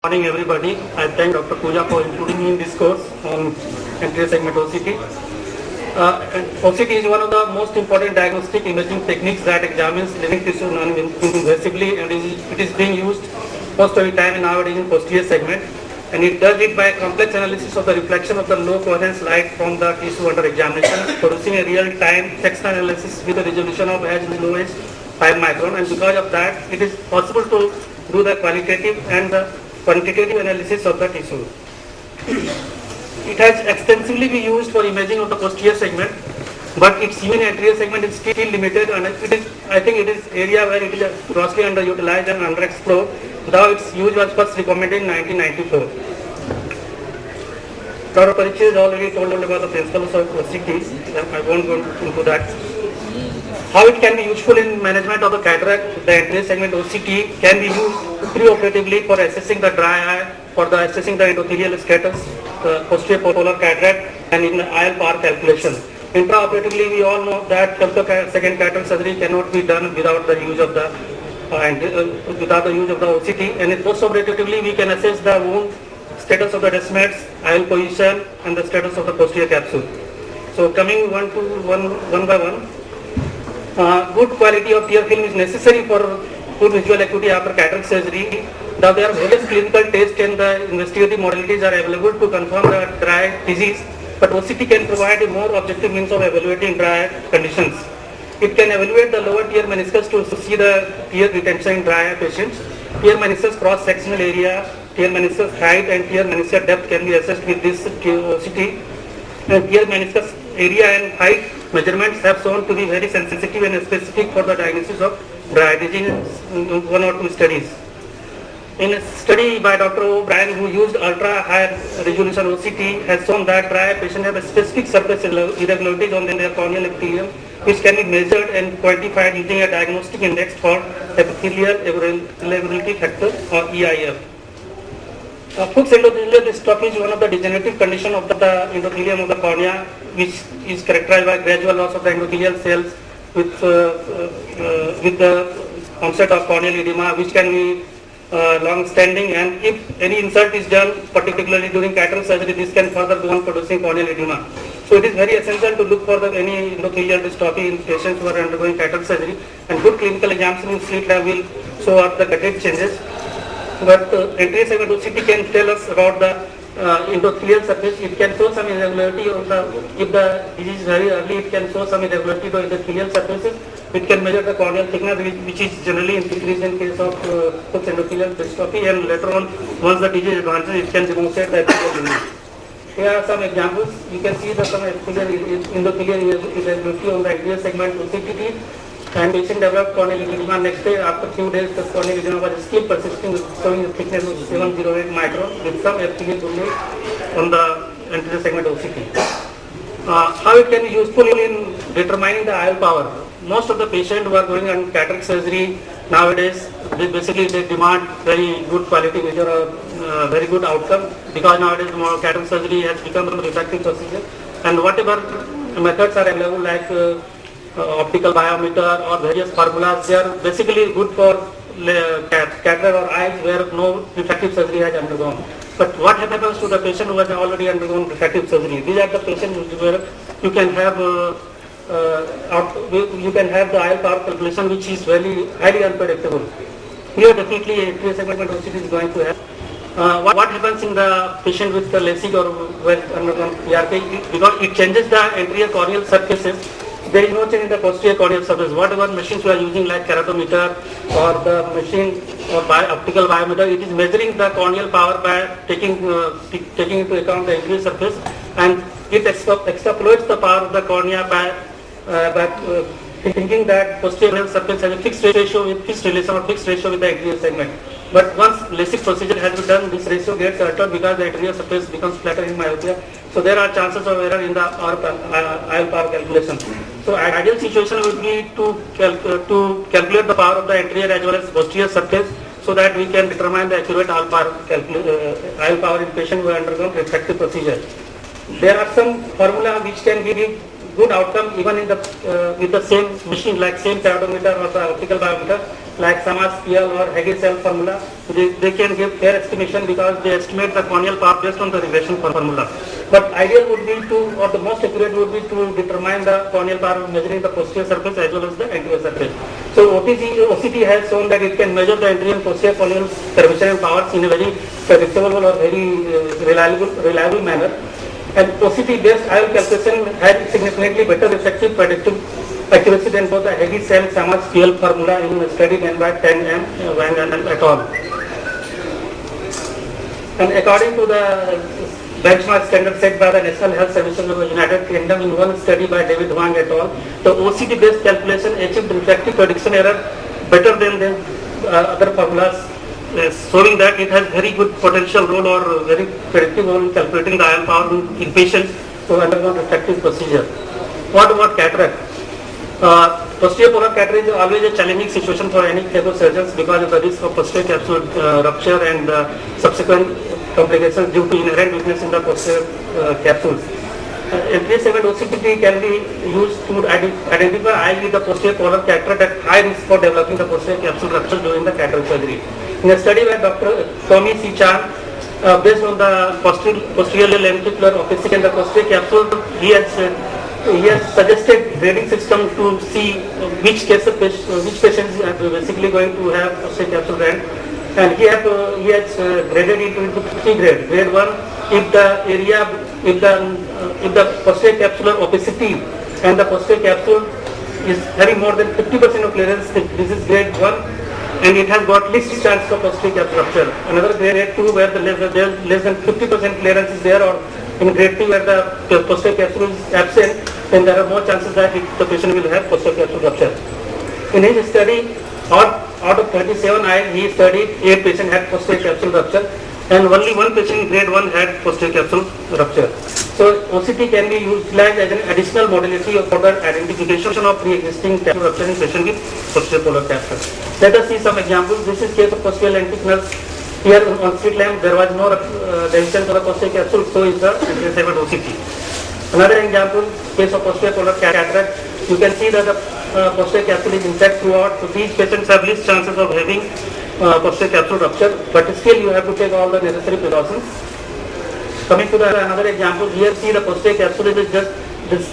Morning everybody. I thank Dr. Pooja for including me in this course on anterior segment OCT. OCT is one of the most important diagnostic imaging techniques that examines living tissue non-invasively, and it is being used most of the time nowadays in posterior segment, and it does it by a complex analysis of the reflection of the low coherence light from the tissue under examination, producing a real-time text analysis with a resolution of as low as 5 micron, and because of that it is possible to do the qualitative and the quantitative analysis of the tissue. It has extensively been used for imaging of the posterior segment, but its use in anterior segment is still limited, and I think it is area where it is grossly underutilized and underexplored, though its use was first recommended in 1994. Dr. Parikshit has already told about the principles of OCT. I won't go into that. How it can be useful in management of the cataract. The anterior segment OCT can be used preoperatively for assessing the dry eye, for assessing the endothelial status, the posterior polar cataract, and in the IL power calculation. Intraoperatively, we all know that femtosecond cataract surgery cannot be done without the use of the OCT. And postoperatively, we can assess the wound, status of the descemetes, IL position, and the status of the posterior capsule. So, coming one by one. Good quality of tear film is necessary for good visual acuity after cataract surgery. Now there are various clinical tests and the investigative modalities are available to confirm the dry disease, but OCT can provide a more objective means of evaluating dry conditions. It can evaluate the lower tear meniscus to see the tear retention in dry eye patients. Tear meniscus cross-sectional area, tear meniscus height, and tear meniscus depth can be assessed with this OCT. And tear meniscus area and height measurements have shown to be very sensitive and specific for the diagnosis of dry eye disease in one or two studies. In a study by Dr. O'Brien, who used ultra high resolution OCT, has shown that dry eye patients have a specific surface irregularities on their corneal epithelium, which can be measured and quantified using a diagnostic index called epithelial irregularity factor or EIF. Fuchs endothelial dystrophy is one of the degenerative conditions of the endothelium of the cornea, which is characterized by gradual loss of the endothelial cells with the onset of corneal edema, which can be long-standing, and if any insult is done, particularly during cataract surgery, this can further go on producing corneal edema. So it is very essential to look for any endothelial dystrophy in patients who are undergoing cataract surgery, and good clinical examination in slit lamp will show up the cataract changes. But anterior segment OCT can tell us about the endothelial surface. It can show some irregularity of if the disease is very early, it can show some irregularity to endothelial surfaces. It can measure the corneal thickness, which is generally increased in case of Fuchs endothelial dystrophy, and later on, once the disease advances, it can demonstrate the epithelial. Here are some examples. You can see some endothelial irregularity on the anterior segment OCT. And patient developed corneal edema. Next day, after few days, the corneal edema was still persisting, showing a thickness of 708 micron with some epithelial bulge on the anterior segment OCT. How it can be useful in determining the IL power. Most of the patients who are going on cataract surgery nowadays, they demand very good quality measure or very good outcome, because nowadays cataract surgery has become a refractive procedure, and whatever methods are available like optical biometer or various formulas, they are basically good for cataract or eyes where no refractive surgery has undergone. But what happens to the patient who has already undergone refractive surgery? These are the patients where you can have the IL power calculation, which is very highly unpredictable. Here definitely anterior segment OCT is going to have. What happens in the patient with the LASIK or with undergone PRK? Because it changes the anterior corneal surfaces. There is no change in the posterior corneal surface. Whatever machines we are using, like keratometer or the machine or optical biometer, it is measuring the corneal power by taking into account the anterior surface, and it extrapolates the power of the cornea by thinking that posterior surface has a fixed ratio with fixed relation or fixed ratio with the anterior segment. But once LASIK procedure has been done, this ratio gets altered because the anterior surface becomes flatter in myopia. So there are chances of error in the IL power calculation. So ideal situation would be to calculate the power of the anterior as well as posterior surface, so that we can determine the accurate IL power in patient who undergone refractive procedure. There are some formula which can give good outcome even in with the same machine, like same keratometer or the optical biometer. like Sama's PL or Heggie-Cell formula, they can give fair estimation because they estimate the corneal power based on the regression formula. But ideal would be to, or the most accurate would be to determine the corneal power measuring the posterior surface as well as the anterior surface. So OCT has shown that it can measure the anterior and posterior corneal curvature and powers in a very predictable or very reliable manner. And OCT based IOL calculation had significantly better effective predictive accuracy than both the Heggie-Cell Sama's PL formula in a study done by 10M Wang and et al. And according to the benchmark standard set by the National Health Services of the United Kingdom in one study by David Wang et al., the OCT based calculation achieved refractive prediction error better than the other formulas, showing that it has very good potential role or very predictive role in calculating the IOL power in patients who undergo refractive procedure. What about cataract? Posterior polar cataract is always a challenging situation for any surgeons because of the risk of posterior capsule rupture and subsequent complications due to inherent weakness in the posterior capsules. MPS-7 OCT can be used to identify eye with the posterior polar cataract at high risk for developing the posterior capsule rupture during the cataract surgery. In a study by Dr. Tommy C. Chan, based on the posterior lenticular opacity and the posterior capsule, he has suggested grading system to see which patients are basically going to have posterior capsule band. And he has graded it into 3 grades. Grade 1, if the posterior capsular opacity and the posterior capsule is having more than 50% of clearance, this is grade 1, and it has got least chance for posterior capsule rupture. Another grade 2 where the less than 50% clearance is there, or in grade 3 where the posterior capsule is absent, then there are more chances that the patient will have posterior capsule rupture. In his study, out of 37 eyes, he studied 8 patients had posterior capsule rupture, and only 1 patient in grade 1 had posterior capsule rupture. So OCT can be utilized as an additional modality for the identification of pre-existing capsule rupture in patients with posterior polar capsule. Let us see some examples. This is case of posterior lenticular. Here on slit lamp there was no deviation for the posterior capsule, so is the MPS-7 OCT. Another example, case of posterior polar cataract, you can see that the posterior capsule is intact throughout. So these patients have least chances of having posterior capsule rupture, but still you have to take all the necessary precautions. Coming to another example, here see the posterior capsule is just this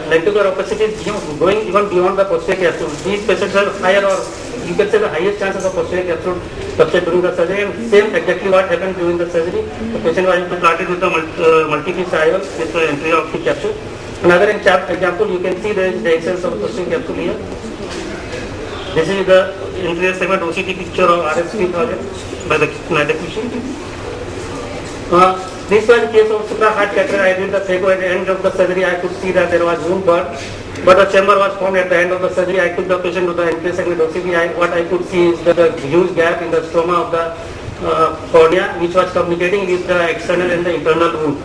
lenticular opacity is going even beyond the posterior capsule. These patients have higher, or you can say the highest chances of posterior capsule rupture during the surgery, and same exactly what happened during the surgery. The patient was implanted with the multi-piece IOL with the entry of the capsule. Another example, you can see there is the excess of posterior capsule here. This is the inferior segment OCT picture of RS3000 by the Nidec machine. This was the case of supra-hard cataract. I did the phaco at the end of the surgery. I could see that there was wound, but the chamber was formed at the end of the surgery. I took the patient to the inferior segment OCT. What I could see is the huge gap in the stroma of the cornea, which was communicating with the external and the internal wound.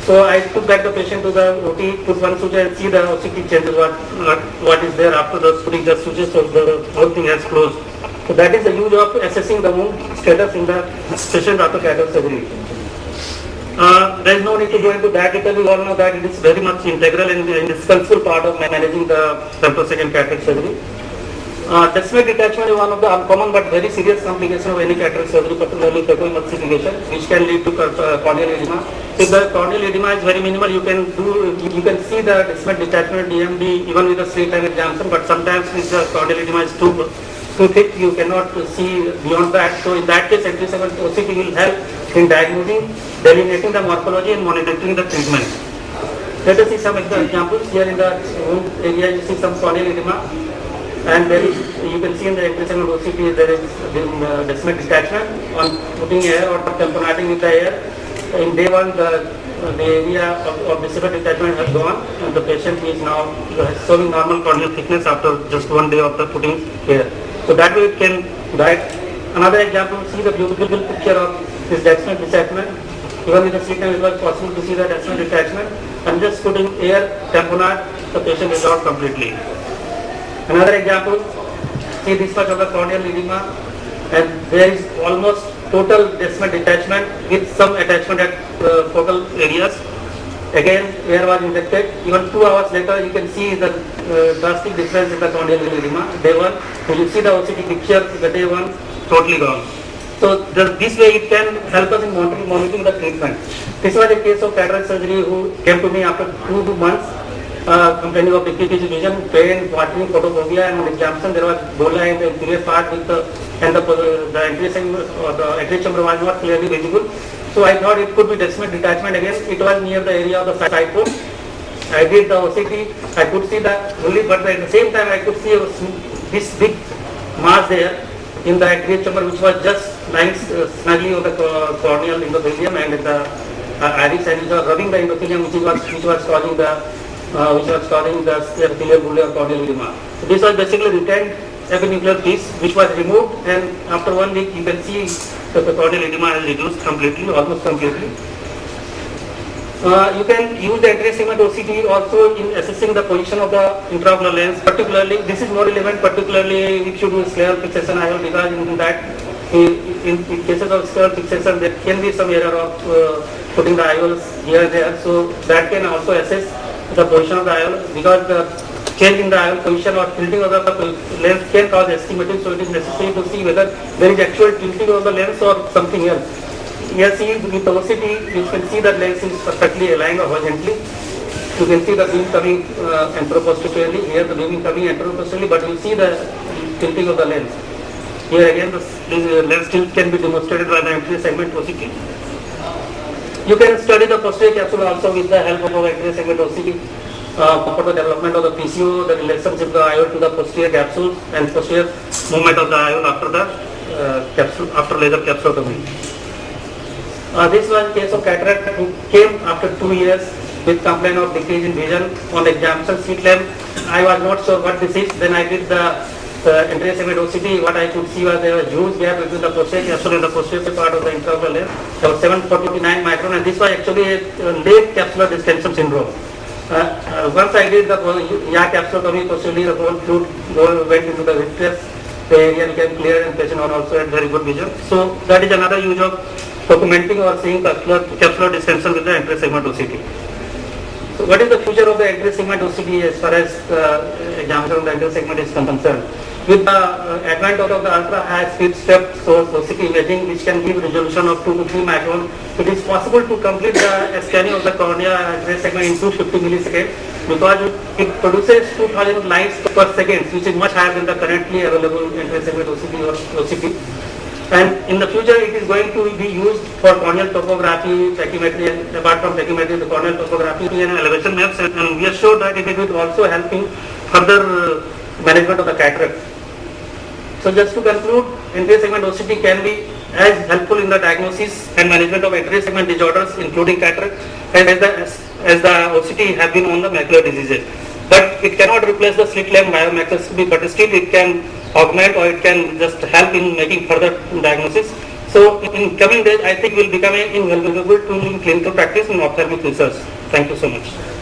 So I took back the patient to the OT, put one suture and see the OCT changes what is there after the putting the sutures, so the whole thing has closed. So that is the use of assessing the wound status in the patient after cataract surgery. There is no need to go into that because we all know that it is very much integral and indispensable part of managing the femtosecond cataract surgery. Descemet detachment is one of the uncommon but very serious complication of any cataract surgery, particularly phacoemulsification, which can lead to corneal edema. If the corneal edema is very minimal, you can see the descemet detachment DMD even with a slit lamp examination, but sometimes if the corneal edema is too thick, you cannot see beyond that. So in that case, MPS-7 OCT will help in diagnosing, delineating the morphology and monitoring the treatment. Let us see some examples. Here in the wound area, you see some corneal edema, and there is, you can see in the MPS-7 OCT there is descemet detachment on putting air or tamponading with the air. In day 1, the area of descemet detachment has gone, and the patient is now showing normal corneal thickness after just 1 day of the putting air. So that way it can guide. Another example, see the beautiful picture of this descemet detachment. Even with the slit lamp, it was possible to see the descemet detachment. And just putting air tamponade, the patient is out completely. Another example, see this much of the corneal edema, and there is almost total descemet detachment with some attachment at focal areas. again where was infected, even 2 hours later you can see the drastic difference in the corneal edema. Day 1, when you see the OCT picture, the day 1 totally gone. So this way it can help us in monitoring the treatment. This was a case of cataract surgery who came to me after 2 months complaining of decreased vision, pain, watering, photophobia, and on examination there was bulla in the inferior part with the anterior chamber was not clearly visible. So I thought it could be descent detachment again. It was near the area of the side port. I did the OCT. I could see the only, but at the same time I could see this big mass there in the anterior chamber, which was just lying snugly on the corneal endothelium and the iris, and it was rubbing the endothelium, which was causing the epithelial bulla or corneal edema. So this was basically retained epinuclear piece, which was removed, and after 1 week you can see that the corneal edema has reduced completely, almost completely. You can use the anterior segment OCT also in assessing the position of the intraocular lens. Particularly, this is more relevant. Particularly, if you do scleral fixation IOL, because in that, in cases of scleral fixation, there can be some error of putting the IOLs here and there. So that can also assess the position of the IOL, because the change in the IOL position or tilting of the lens can cause astigmatism. So it is necessary to see whether there is actual tilting of the lens or something else. Here, see with the OCT, you can see that lens is perfectly aligned horizontally. You can see the beam coming anteroposteriorly. Here, the beam coming anteroposteriorly, but you see the tilting of the lens. Here again, the lens tilt can be demonstrated by the anterior segment OCT. You can study the posterior capsule also with the help of anterior segment OCT for the development of the PCO, the relationship of the IOL to the posterior capsule, and posterior movement of the IOL after the after laser capsulotomy. This was a case of cataract who came after 2 years with complaint of decrease in vision. On examination slit lamp, I was not sure what this is. Then I did the anterior segment OCT. What I could see was there was huge gap between the posterior capsule and the posterior part of the intraocular lens. There was 749 micron, and this was actually a late capsular distension syndrome. Once I did the YA capsulotomy, posteriorly the whole fluid went into the vitreous. The area became clear and patient also had very good vision. So that is another use of documenting or seeing capsular distension with the anterior segment OCT. So what is the future of the anterior segment OCT as far as examination of the anterior segment is concerned? With the advent of the ultra high speed step source OCT imaging, which can give resolution of 2 to 3 micron, it is possible to complete the scanning of the cornea anterior segment in 250 milliseconds, because it produces 2000 lines per second, which is much higher than the currently available anterior segment OCT or OCT. And in the future, it is going to be used for corneal topography, tachymetry, and apart from tachymetry, the corneal topography and elevation maps. And we are sure that it will also help in further management of the cataract. So just to conclude, anterior segment OCT can be as helpful in the diagnosis and management of anterior segment disorders, including cataract, as the OCT have been on the macular diseases. But it cannot replace the slit lamp biomicroscopy, but still it can augment or it can just help in making further diagnosis. So in coming days, I think will become an invaluable tool in clinical practice and ophthalmic research. Thank you so much.